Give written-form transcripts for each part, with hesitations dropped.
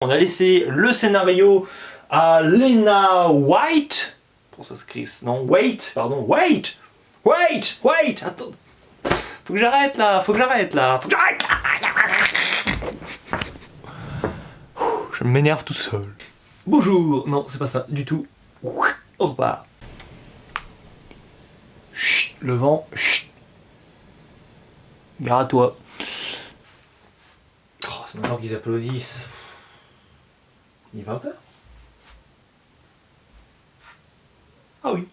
On a laissé le scénario à Lena White. Pour ça s'écrit non, Wait, pardon, Wait, attends. Faut que j'arrête là. Je m'énerve tout seul. Bonjour, non, c'est pas ça du tout. On repart. Chut, le vent, chut. Gare à toi. Oh, c'est maintenant qu'ils applaudissent. Il est 20h. Ah oui.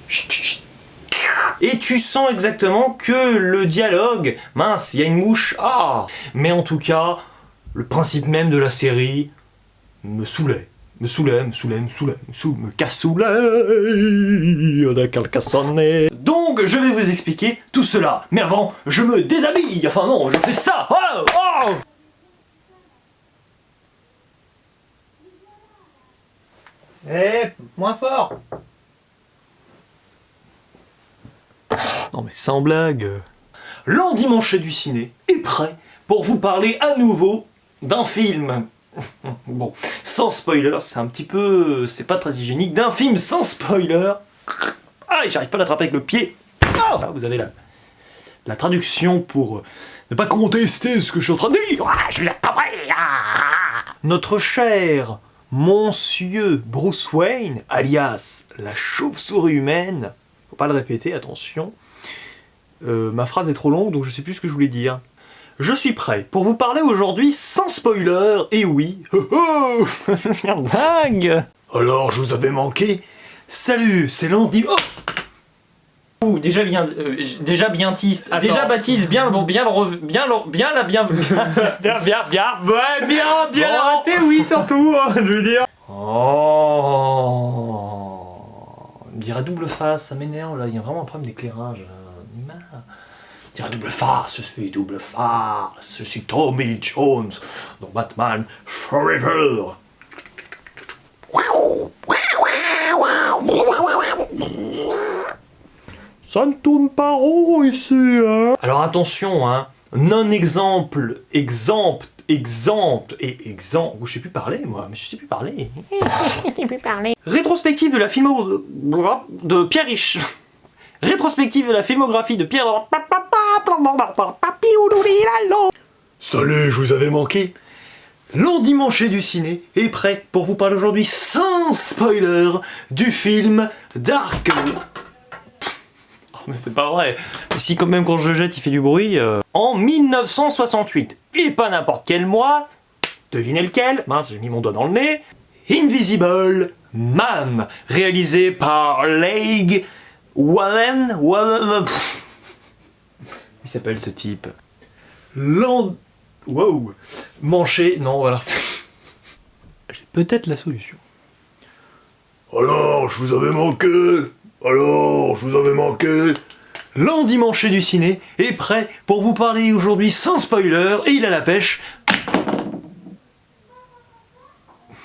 Chut, chut. Et tu sens exactement que le dialogue, mince, il y a une mouche, ah. Mais en tout cas, le principe même de la série me saoulait. Me cassoulet, donc je vais vous expliquer tout cela, mais avant, je me déshabille, enfin non, je fais ça, oh, oh. Eh, moins fort. Non mais sans blague. L'endimanché du ciné est prêt pour vous parler à nouveau d'un film. Bon, sans spoiler, c'est un petit peu... c'est pas très hygiénique, d'un film sans spoiler. Ah, j'arrive pas à l'attraper avec le pied. Ah, là, vous avez la traduction pour ne pas contester ce que je suis en train de dire. Ah, je vais l'attraper. Notre cher monsieur Bruce Wayne, alias la chauve-souris humaine, faut pas le répéter, attention. Ma phrase est trop longue, donc je sais plus ce que je voulais dire. Je suis prêt pour vous parler aujourd'hui sans spoiler, et oui, dingue. Alors, je vous avais manqué. Salut, c'est Landy. Oh, déjà bientiste. Attends. Déjà Baptiste, bien la bienvenue. bien l'arrêter, oui, surtout, je veux dire. Oh, il me dirait double face, ça m'énerve là, il y a vraiment un problème d'éclairage. Je dirais double face, je suis double face, je suis Tommy Lee Jones dans Batman Forever. Ça ne tourne pas rond ici, hein. Alors attention, hein, non-exemple, exemple, et exemple, je sais plus parler, moi, mais je sais plus parler. Rétrospective de la filmographie de Pierre Riche. Rétrospective de la filmographie de Pierre... Salut, je vous avais manqué. L'endimanché du ciné est prêt pour vous parler aujourd'hui sans spoiler du film Dark. Oh, mais c'est pas vrai. Si quand même quand je jette il fait du bruit. En 1968, et pas n'importe quel mois, devinez lequel, mince j'ai mis mon doigt dans le nez, Invisible Man, réalisé par Leigh Whannell. Il s'appelle ce type. Wow. Manché, non, voilà. J'ai peut-être la solution. Alors, je vous avais manqué. L'endimanché du ciné est prêt pour vous parler aujourd'hui sans spoiler, et il a la pêche.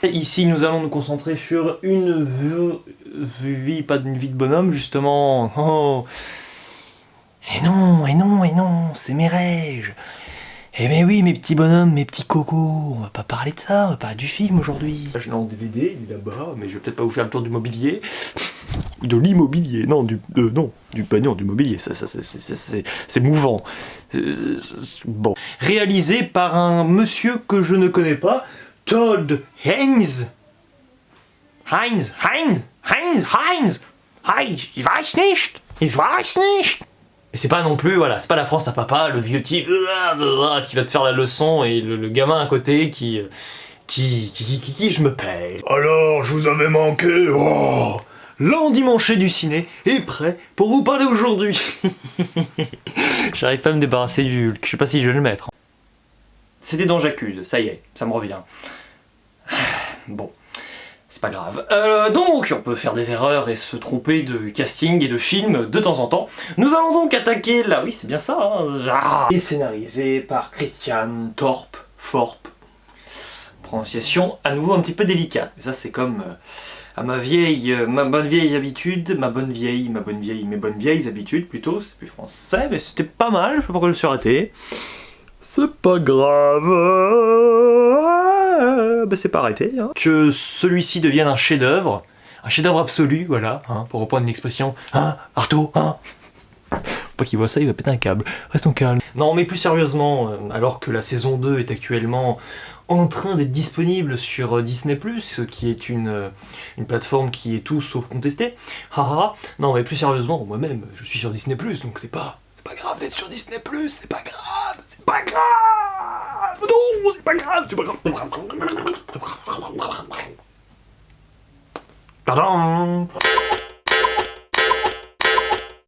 Ici, nous allons nous concentrer sur une vie, pas d'une vie de bonhomme, justement. Oh. Et non, c'est mes rêves. Eh mais oui, mes petits bonhommes, mes petits cocos, on va pas parler de ça, on va parler du film aujourd'hui. Je l'ai en DVD, il est là-bas, mais je vais peut-être pas vous faire le tour du mobilier. De l'immobilier, non, du mobilier, ça c'est mouvant. Bon. Réalisé par un monsieur que je ne connais pas, Todd Haynes. Heinz, ich weiß nicht. Et c'est pas non plus, voilà, c'est pas la France à papa, le vieux type qui va te faire la leçon et le gamin à côté qui je me paye. Alors, je vous avais manqué, oh. L'endimanché du ciné est prêt pour vous parler aujourd'hui. J'arrive pas à me débarrasser du Hulk, je sais pas si je vais le mettre. C'était dans J'accuse, ça y est, ça me revient. Bon. C'est pas grave. Donc, on peut faire des erreurs et se tromper de casting et de film de temps en temps. Nous allons donc attaquer là, oui c'est bien ça, hein, et scénarisé par Christian Thorpe. Prononciation à nouveau un petit peu délicate. Mais ça c'est comme à ma bonne vieille habitude, mes bonnes vieilles habitudes plutôt, c'est plus français, mais c'était pas mal, je sais pas pourquoi je me suis arrêté. C'est pas grave. Bah c'est pas arrêté. Hein. Que celui-ci devienne un chef-d'œuvre absolu, voilà, hein, pour reprendre une expression. Hein, Artaud, hein. Pas qu'il voit ça, il va péter un câble. Restons calmes. Non, mais plus sérieusement, alors que la saison 2 est actuellement en train d'être disponible sur Disney+, qui est une plateforme qui est tout sauf contestée. Haha. Non, mais plus sérieusement, moi-même, je suis sur Disney+, donc c'est pas grave d'être sur Disney+, c'est pas grave, c'est pas grave, non, c'est pas grave, c'est pas grave. Pardon.